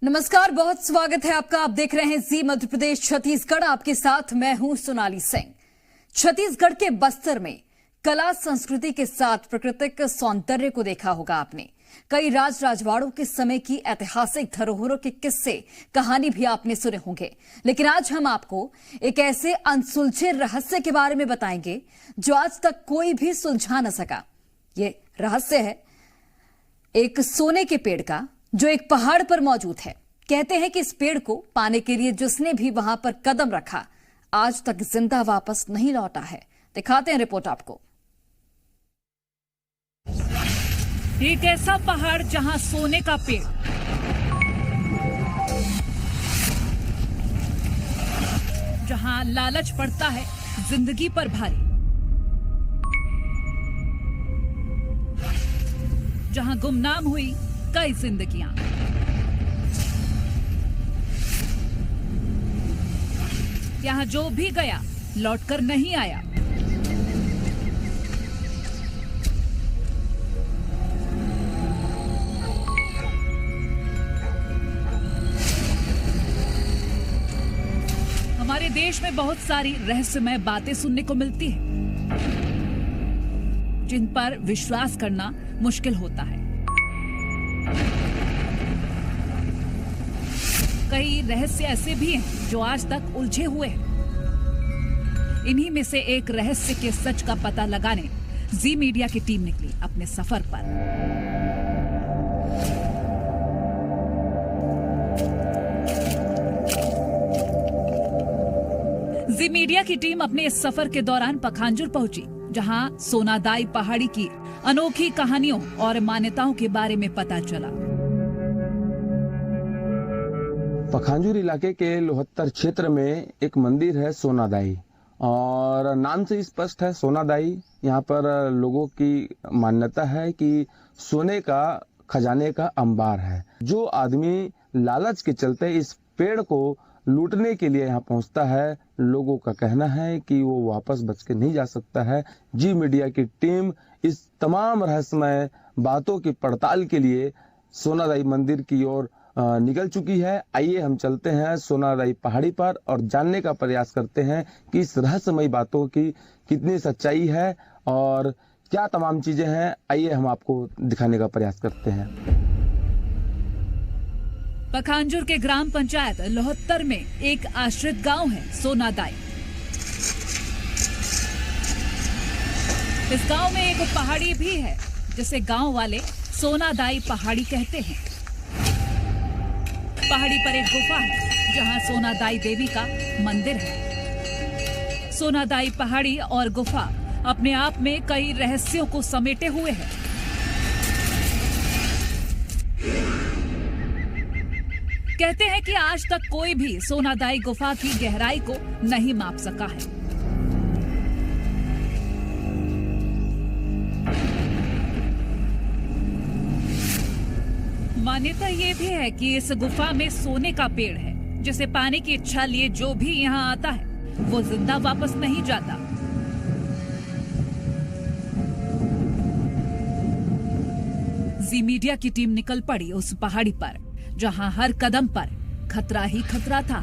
नमस्कार, बहुत स्वागत है आपका। आप देख रहे हैं जी मध्य प्रदेश छत्तीसगढ़। आपके साथ मैं हूं सोनाली सिंह। छत्तीसगढ़ के बस्तर में कला संस्कृति के साथ प्राकृतिक सौंदर्य को देखा होगा आपने। कई राजवाड़ों के समय की ऐतिहासिक धरोहरों के किस्से कहानी भी आपने सुने होंगे, लेकिन आज हम आपको एक ऐसे अनसुलझे रहस्य के बारे में बताएंगे जो आज तक कोई भी सुलझा न सका। ये रहस्य है एक सोने के पेड़ का, जो एक पहाड़ पर मौजूद है। कहते हैं कि इस पेड़ को पाने के लिए जिसने भी वहां पर कदम रखा आज तक जिंदा वापस नहीं लौटा है। दिखाते हैं रिपोर्ट आपको। एक ऐसा पहाड़ जहां सोने का पेड़, जहां लालच पड़ता है जिंदगी पर भारी, जहां गुमनाम हुई कई जिंदगियां। यहां जो भी गया लौटकर नहीं आया। हमारे देश में बहुत सारी रहस्यमय बातें सुनने को मिलती हैं, जिन पर विश्वास करना मुश्किल होता है। कई रहस्य ऐसे भी हैं जो आज तक उलझे हुए हैं। इन्हीं में से एक रहस्य के सच का पता लगाने जी मीडिया की टीम निकली अपने सफर पर। जी मीडिया की टीम अपने इस सफर के दौरान पखांजूर पहुंची, जहां सोनादाई पहाड़ी की अनोखी कहानियों और मान्यताओं के बारे में पता चला। पखांजूर इलाके के लोहत्तर क्षेत्र में एक मंदिर है सोनादाई, और नाम से स्पष्ट है सोनादाई। यहाँ पर लोगों की मान्यता है कि सोने का खजाने का अंबार है। जो आदमी लालच के चलते इस पेड़ को लूटने के लिए यहाँ पहुँचता है, लोगों का कहना है कि वो वापस बच के नहीं जा सकता है। जी मीडिया की टीम इस तमाम रहस्यमय बातों की पड़ताल के लिए सोनादाई मंदिर की ओर निकल चुकी है। आइए हम चलते हैं सोनादाई पहाड़ी पर और जानने का प्रयास करते हैं कि इस रहस्यमयी बातों की कितनी सच्चाई है और क्या तमाम चीजें हैं। आइए हम आपको दिखाने का प्रयास करते हैं। पखांजूर के ग्राम पंचायत लोहत्तर में एक आश्रित गांव है सोनादाई। इस गांव में एक पहाड़ी भी है जिसे गांव वाले सोनादाई पहाड़ी कहते हैं। पहाड़ी पर एक गुफा है जहां सोनादाई देवी का मंदिर है। सोनादाई पहाड़ी और गुफा अपने आप में कई रहस्यों को समेटे हुए है। कहते हैं कि आज तक कोई भी सोनादाई गुफा की गहराई को नहीं माप सका है। मान्यता ये भी है कि इस गुफा में सोने का पेड़ है, जिसे पाने की इच्छा लिए जो भी यहाँ आता है वो जिंदा वापस नहीं जाता। जी मीडिया की टीम निकल पड़ी उस पहाड़ी पर, जहां हर कदम पर खतरा ही खतरा था।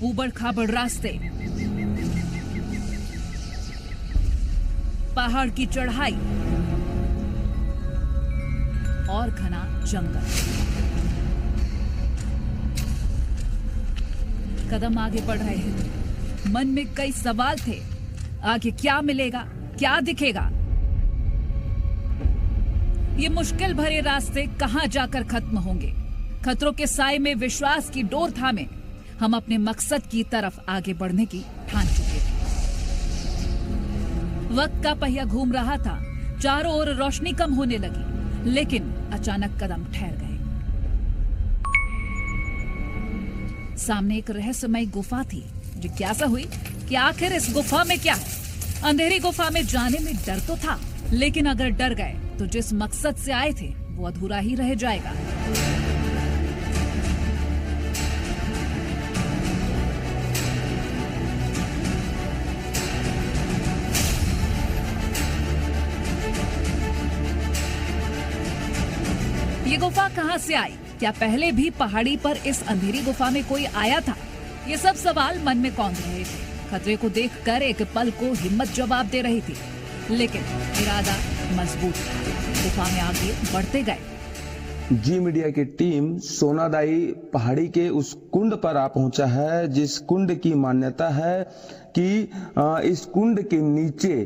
ऊबड़ खाबड़ रास्ते, पहाड़ की चढ़ाई और घना जंगल। कदम आगे बढ़ रहे हैं, मन में कई सवाल थे। आगे क्या मिलेगा, क्या दिखेगा? ये मुश्किल भरे रास्ते कहां जाकर खत्म होंगे? खतरों के साए में विश्वास की डोर थामे हम अपने मकसद की तरफ आगे बढ़ने की ठान चुके थे। वक्त का पहिया घूम रहा था, चारों ओर रोशनी कम होने लगी, लेकिन अचानक कदम ठहर गए। सामने एक रहस्यमय गुफा थी। जिज्ञासा हुई कि आखिर इस गुफा में क्या है। अंधेरी गुफा में जाने में डर तो था, लेकिन अगर डर गए तो जिस मकसद से आए थे वो अधूरा ही रह जाएगा। ये गुफा कहां से आई? क्या पहले भी पहाड़ी पर इस अंधेरी गुफा में कोई आया था? ये सब सवाल मन में कौंध रहे थे। खतरे को देखकर एक पल को हिम्मत जवाब दे रही थी, लेकिन इरादा मजबूत था। गुफा में आगे बढ़ते गए। जी मीडिया की टीम सोनादाई पहाड़ी के उस कुंड पर आ पहुंचा है, जिस कुंड की मान्यता है कि इस कुंड के नीचे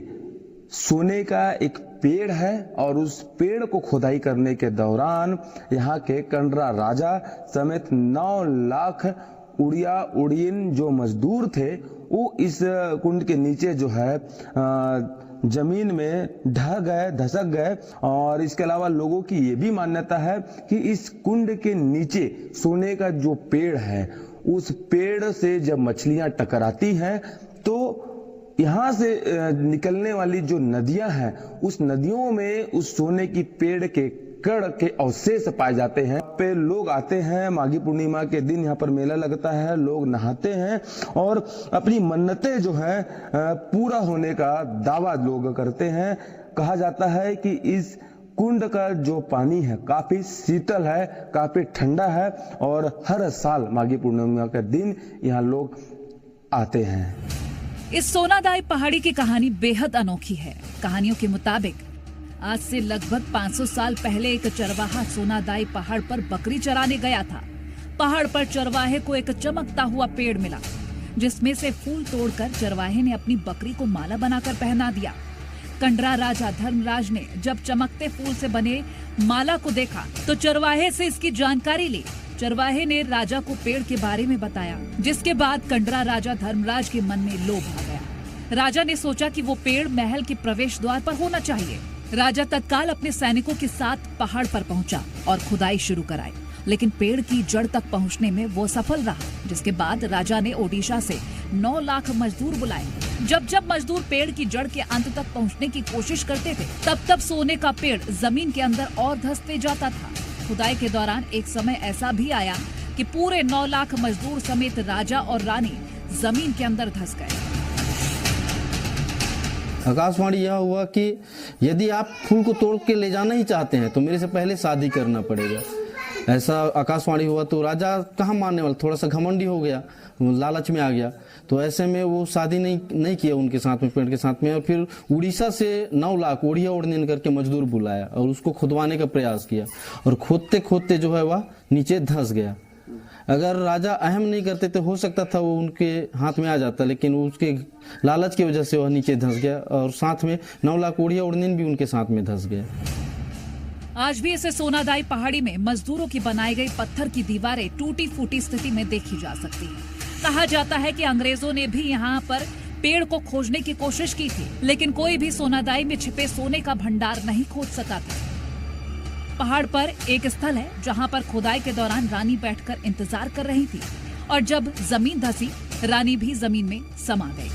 सोने का एक पेड़ है और उस पेड़ को खुदाई करने के दौरान यहाँ के कंडरा राजा समेत 9 लाख उड़ियन जो मजदूर थे वो इस कुंड के नीचे जो है जमीन में ढह गए, धसक गए। और इसके अलावा लोगों की ये भी मान्यता है कि इस कुंड के नीचे सोने का जो पेड़ है, उस पेड़ से जब मछलियां टकराती हैं तो यहाँ से निकलने वाली जो नदियां हैं, उस नदियों में उस सोने की पेड़ के कड़ के अवशेष पाए जाते हैं। पे लोग आते हैं, माघी पूर्णिमा के दिन यहाँ पर मेला लगता है, लोग नहाते हैं और अपनी मन्नतें जो है पूरा होने का दावा लोग करते हैं। कहा जाता है कि इस कुंड का जो पानी है काफी शीतल है, काफी ठंडा है और हर साल माघी पूर्णिमा के दिन यहाँ लोग आते हैं। इस सोनादाई पहाड़ी की कहानी बेहद अनोखी है। कहानियों के मुताबिक आज से लगभग 500 साल पहले एक चरवाहा सोनादाई पहाड़ पर बकरी चराने गया था। पहाड़ पर चरवाहे को एक चमकता हुआ पेड़ मिला, जिसमें से फूल तोड़कर चरवाहे ने अपनी बकरी को माला बनाकर पहना दिया। कंडरा राजा धर्मराज ने जब चमकते फूल से बने माला को देखा तो चरवाहे से इसकी जानकारी ली। चरवाहे ने राजा को पेड़ के बारे में बताया, जिसके बाद कंडरा राजा धर्मराज के मन में लोभ आ गया। राजा ने सोचा कि वो पेड़ महल के प्रवेश द्वार पर होना चाहिए। राजा तत्काल अपने सैनिकों के साथ पहाड़ पर पहुंचा और खुदाई शुरू कराई, लेकिन पेड़ की जड़ तक पहुंचने में वो सफल रहा। जिसके बाद राजा ने ओडिशा से 9 लाख मजदूर बुलाए। जब जब मजदूर पेड़ की जड़ के अंत तक पहुंचने की कोशिश करते थे, तब तब सोने का पेड़ जमीन के अंदर और धंसते जाता था। खुदाई के दौरान एक समय ऐसा भी आया कि पूरे 9 लाख मजदूर समेत राजा और रानी जमीन के अंदर धंस गए। आकाशवाणी यह हुआ कि यदि आप फूल को तोड़ के ले जाना ही चाहते हैं तो मेरे से पहले शादी करना पड़ेगा। ऐसा आकाशवाणी हुआ तो राजा कहाँ मानने वाला, थोड़ा सा घमंडी हो गया, लालच में आ गया। तो ऐसे में वो शादी नहीं किया उनके साथ में, पेड़ के साथ में। और फिर उड़ीसा से 9 लाख ओडिया ओढ़ने करके मजदूर बुलाया और उसको खुदवाने का प्रयास किया और खोदते खोदते जो है वह नीचे धंस गया। अगर राजा अहम नहीं करते तो हो सकता था वो उनके हाथ में आ जाता, लेकिन उसके लालच की वजह से वह नीचे धंस गया और साथ में 9 लाख ओडिया ओढ़ने भी उनके साथ में धंस गया। आज भी इसे सोनादाई पहाड़ी में मजदूरों की बनाई गई पत्थर की दीवारें टूटी फूटी स्थिति में देखी जा सकती है। कहा जाता है कि अंग्रेजों ने भी यहाँ पर पेड़ को खोजने की कोशिश की थी, लेकिन कोई भी सोनादाई में छिपे सोने का भंडार नहीं खोज सका था। पहाड़ पर एक स्थल है जहाँ पर खुदाई के दौरान रानी बैठकर इंतजार कर रही थी और जब जमीन धंसी, रानी भी जमीन में समा गई।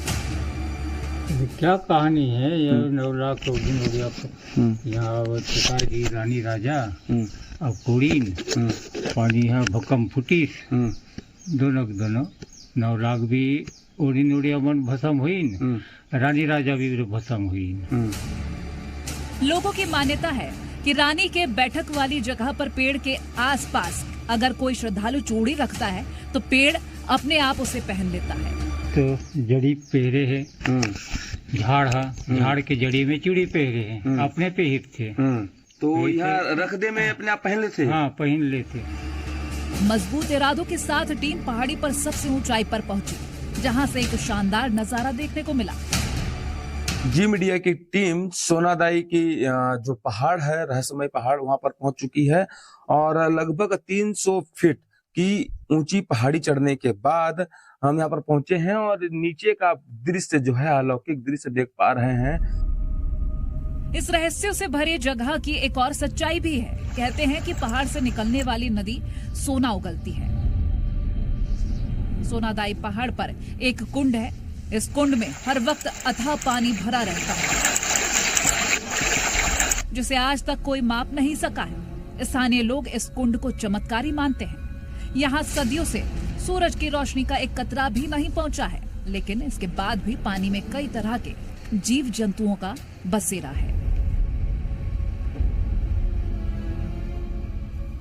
क्या कहानी है? ये 9 लाख तो दिन हो गया यहाँ पिताजी रानी राजा अब कुड़ीन पानी यहाँ भक्कम फुटीस दोनों 9 लाख भी ओडिन ओडिया मन भस्म हुई, रानी राजा भी भस्म हुई। लोगों की मान्यता है कि रानी के बैठक वाली जगह पर पेड़ के आसपास अगर कोई श्रद्धालु चूड़ी रखता है तो पेड़ अपने आप उसे पहन लेता है। तो जड़ी पहरे है, झाड़ के जड़ी में चूड़ी पहरे हैं, अपने पे हिप थे तो यहाँ रख दे में अपने आप पहन लेते। हाँ, पहन लेते। मजबूत इरादों के साथ टीम पहाड़ी पर सबसे ऊंचाई पर पहुंची, जहां से एक शानदार नजारा देखने को मिला। जी मीडिया की टीम सोनादाई की जो पहाड़ है, रहस्यमय पहाड़, वहां पर पहुंच चुकी है और लगभग 300 फीट की ऊंची पहाड़ी चढ़ने के बाद हम यहाँ पर पहुंचे हैं और नीचे का दृश्य जो है अलौकिक दृश्य देख पा रहे हैं। इस रहस्यों से भरी जगह की एक और सच्चाई भी है। कहते हैं कि पहाड़ से निकलने वाली नदी सोना उगलती है। सोनादाई पहाड़ पर एक कुंड है। इस कुंड में हर वक्त अथाह पानी भरा रहता है, जिसे आज तक कोई माप नहीं सका है। स्थानीय लोग इस कुंड को चमत्कारी मानते हैं। यहाँ सदियों से सूरज की रोशनी का एक कतरा भी नहीं पहुँचा है, लेकिन इसके बाद भी पानी में कई तरह के जीव जंतुओं का बसेरा है।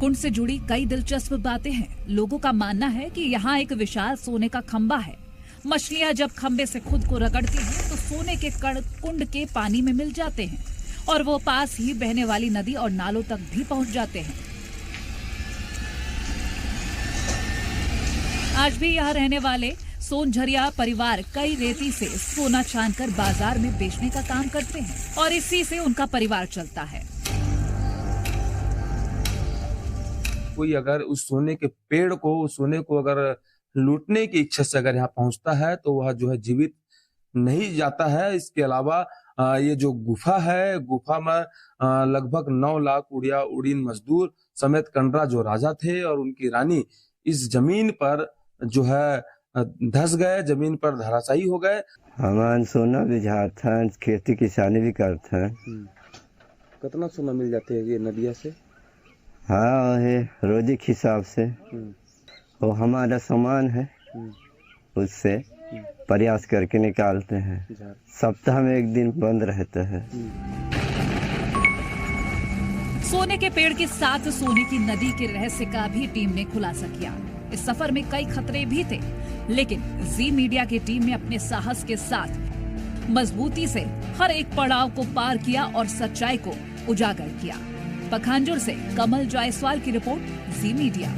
कुंड से जुड़ी कई दिलचस्प बातें हैं। लोगों का मानना है कि यहाँ एक विशाल सोने का खंबा है। मछलियाँ जब खंबे से खुद को रगड़ती हैं तो सोने के कण कुंड के पानी में मिल जाते हैं और वो पास ही बहने वाली नदी और नालों तक भी पहुँच जाते हैं। आज भी यहाँ रहने वाले सोनझरिया परिवार कई रेती से सोना छानकर बाजार में बेचने का काम करते हैं और इसी से उनका परिवार चलता है। कोई अगर उस सोने के पेड़ को, उस सोने को अगर लूटने की इच्छा से अगर यहाँ पहुंचता है तो वह जो है जीवित नहीं जाता है। इसके अलावा ये जो गुफा है, गुफा में लगभग 9 लाख उड़िया उड़ीन मजदूर समेत कंडरा जो राजा थे और उनकी रानी इस जमीन पर जो है धस गए, जमीन पर धराशायी हो गए। हमारे सोना भी झाड़ता है, खेती किसानी भी करता है। कितना सोना मिल जाते है ये नदिया से? हाँ, है रोजी के हिसाब से। वो हमारा सामान है, उससे प्रयास करके निकालते हैं। सप्ताह में 1 दिन बंद रहता है। सोने के पेड़ के साथ सोने की नदी के रहस्य का भी टीम ने खुलासा किया। इस सफर में कई खतरे भी थे, लेकिन जी मीडिया की टीम ने अपने साहस के साथ मजबूती से हर एक पड़ाव को पार किया और सच्चाई को उजागर किया। पखांजूर से कमल जायसवाल की रिपोर्ट, जी मीडिया।